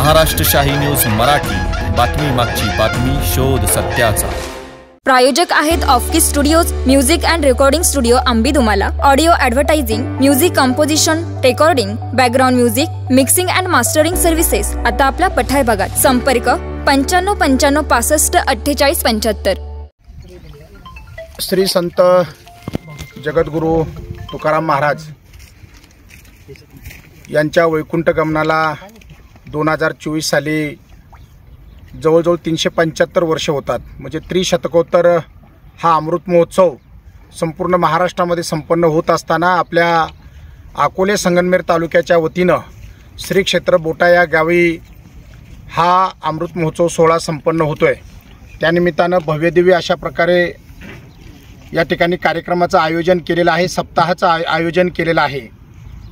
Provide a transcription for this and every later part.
महाराष्ट्र शाही न्यूज मराठी, बातमी मागची बातमी, शोध सत्याचा। प्रायोजक आहेत Offkey studios, music and recording studio Ambidumala, audio advertising, music composition, recording, background music, mixing and mastering services आता आपल्या पठार भागात। संपर्क 95 95 65 48 75। श्री संत जगद्गुरू तुकाराम महाराज यांच्या वैकुंठ गमनाला 2024 साली जवळजवळ 375 वर्ष होतात। म्हणजे त्रिशतकोत्तर हा अमृत महोत्सव संपूर्ण महाराष्ट्रामध्ये संपन्न होत असताना आपल्या अकोले संगमनेर तालुक्याच्या वतीनं श्री क्षेत्र बोटा या गावी हा अमृत महोत्सव सोहळा संपन्न होतोय। त्यानिमित्तानं भव्यदिव्य अशा प्रकारे या ठिकाणी कार्यक्रमाचं आयोजन केलेलं आहे, सप्ताहाचं आयोजन केलेलं आहे।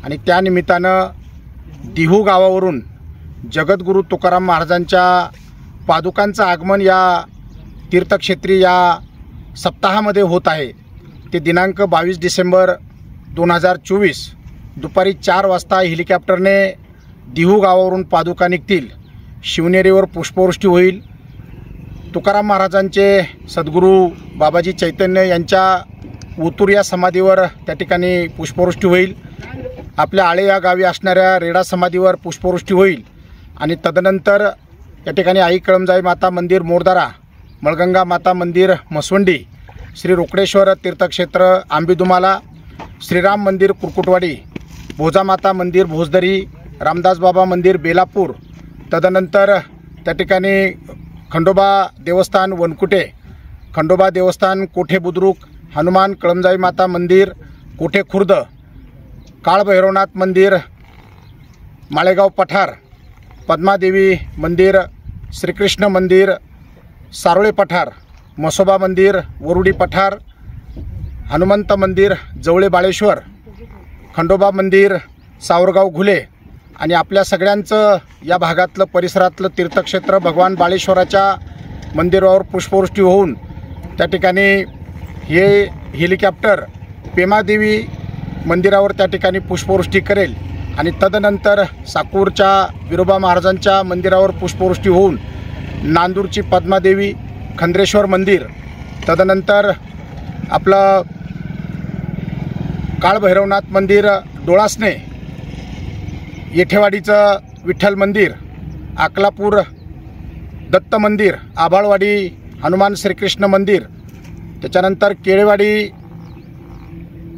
आणि त्यानिमित्तानं दिहू गावावरून जगद्गुरू तुकाराम महाराजांच्या पादुकांचं आगमन या तीर्थक्षेत्री या सप्ताहामध्ये होत आहे। ते दिनांक 22 डिसेंबर 2024 दुपारी 4 वाजता हेलिकॉप्टरने दिहू गावावरून पादुका निघतील, शिवनेरीवर पुष्पवृष्टी होईल, तुकाराम महाराजांचे सद्गुरू बाबाजी चैतन्य यांच्या ओतूर या समाधीवर त्या ठिकाणी पुष्पवृष्टी होईल, आपल्या आळे या गावी असणाऱ्या रेडा समाधीवर पुष्पवृष्टी होईल आणि तदनंतर या ठिकाणी आई कळमजाई माता मंदिर मोरदारा, मळगंगा माता मंदिर मसवंडी, श्री रोकडेश्वर तीर्थक्षेत्र आंबीदुमाला, श्रीराम मंदिर कुरकुटवाडी, भोजामाता मंदिर भोजदरी, रामदास बाबा मंदिर बेलापूर, तदनंतर त्या ठिकाणी खंडोबा देवस्थान वनकुटे, खंडोबा देवस्थान कोठे बुद्रुक, हनुमान कळमजाई माता मंदिर कोठे खुर्द, काळभैरवनाथ मंदिर माळेगाव पठार, पद्मादेवी मंदिर, श्रीकृष्ण मंदिर सारोळे पठार, मसोबा मंदिर वरुडी पठार, हनुमंत मंदिर जवळे बाळेश्वर, खंडोबा मंदिर सावरगाव घुले आणि आपल्या सगळ्यांचं या भागातलं परिसरातलं तीर्थक्षेत्र भगवान बाळेश्वराच्या मंदिरावर पुष्पवृष्टी होऊन त्या ठिकाणी हे हेलिकॉप्टर पेमादेवी मंदिरावर त्या ठिकाणी पुष्पवृष्टी करेल आणि तदनंतर साकूरच्या विरोबा महाराजांच्या मंदिरावर पुष्पवृष्टी होऊन नांदूरची पद्मादेवी, खंद्रेश्वर मंदिर, तदनंतर आपलं काळभैरवनाथ मंदिर डोळासने, येठेवाडीचं विठ्ठल मंदिर, अकलापूर दत्त मंदिर, आभाळवाडी हनुमान श्रीकृष्ण मंदिर, त्याच्यानंतर केळेवाडी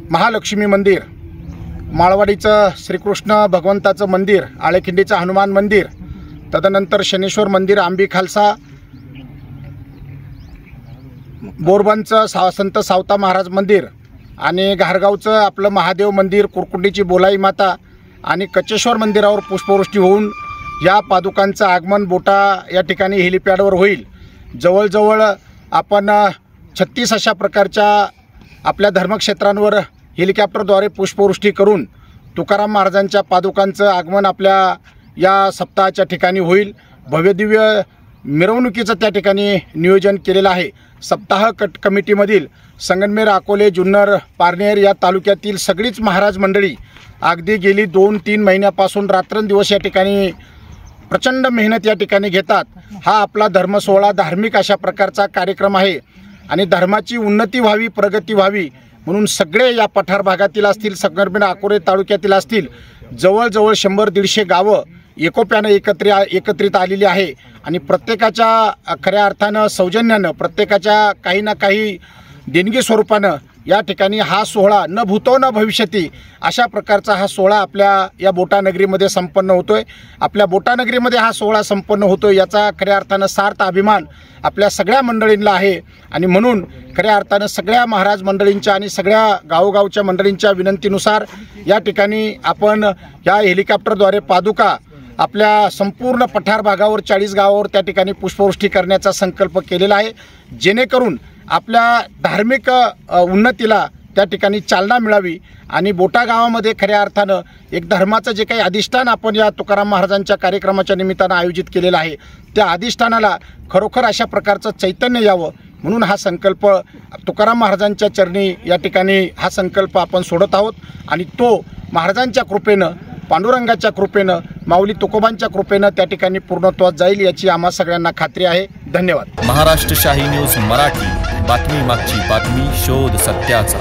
महालक्ष्मी मंदिर, माळवाडीचं श्रीकृष्ण भगवंताचं मंदिर, आळेखिंडीचं हनुमान मंदिर, तदनंतर शनेश्वर मंदिर आंबी खालसा, बोरबनचं संत सावता महाराज मंदिर आणि घारगावचं आपलं महादेव मंदिर, कुरकुंडीची बोलाई माता आणि कचेश्वर मंदिरावर पुष्पवृष्टी होऊन या पादुकांचं आगमन बोटा या ठिकाणी हेलिपॅडवर होईल। जवळजवळ आपण 36 अशा प्रकारच्या आपल्या धर्मक्षेत्रांवर हेलिकॉप्टरद्वारे पुष्पवृष्टी करून तुकाराम महाराजांच्या पादुकांचं आगमन आपल्या या सप्ताहाच्या ठिकाणी होईल। भव्यदिव्य मिरवणुकीचं त्या ठिकाणी नियोजन केलेलं आहे। सप्ताह कमिटीमधील संगमनेर, अकोले, जुन्नर, पारनेर या तालुक्यातील सगळीच महाराज मंडळी अगदी गेली 2-3 महिन्यापासून रात्रंदिवस या ठिकाणी प्रचंड मेहनत या ठिकाणी घेतात। हा आपला धर्मसोहळा धार्मिक अशा प्रकारचा कार्यक्रम आहे आणि धर्माची उन्नती व्हावी, प्रगती व्हावी म्हणून सगळे या पठार भागातील असतील, संगमनेर अकोले तालुक्यातील असतील, जवळजवळ 100-150 गावं एकोप्यानं एकत्रित आलेली आहे आणि प्रत्येकाच्या खऱ्या अर्थानं सौजन्यानं, प्रत्येकाच्या काही ना काही देणगी स्वरूपानं या ठिकाणी हा सोहळा न भूतो न भविष्यती अशा प्रकारचा हा सोहळा आपल्या या बोटानगरीमध्ये संपन्न होतोय। आपल्या बोटानगरीमध्ये हा सोहळा संपन्न होतोय याचा खऱ्या अर्थानं सार्थ अभिमान आपल्या सगळ्या मंडळींना आहे आणि म्हणून खऱ्या अर्थानं सगळ्या महाराज मंडळींच्या आणि सगळ्या गावोगावच्या मंडळींच्या विनंतीनुसार या ठिकाणी आपण या हेलिकॉप्टरद्वारे पादुका आपल्या संपूर्ण पठार भागावर 40 गावावर त्या ठिकाणी पुष्पवृष्टी करण्याचा संकल्प केलेला आहे, जेणेकरून आपल्या धार्मिक उन्नतीला त्या ठिकाणी चालना मिळावी आणि बोटा गावामध्ये खऱ्या अर्थानं एक धर्माचं जे काही अधिष्ठान आपण या तुकाराम महाराजांच्या कार्यक्रमाच्या निमित्तानं आयोजित केलेलं आहे त्या अधिष्ठानाला खरोखर अशा प्रकारचं चैतन्य यावं म्हणून हा संकल्प तुकाराम महाराजांच्या चरणी या ठिकाणी हा संकल्प आपण सोडत आहोत आणि तो महाराजांच्या कृपेनं पांडुरंगाच्या कृपेनं, माऊली तुकोबांच्या कृपेनं त्या ठिकाणी पूर्णत्वास जाईल याची आम्हा सगळ्यांना खात्री आहे. धन्यवाद. महाराष्ट्र शाही न्यूज मराठी, बातमी मागची बातमी, शोध सत्याचा.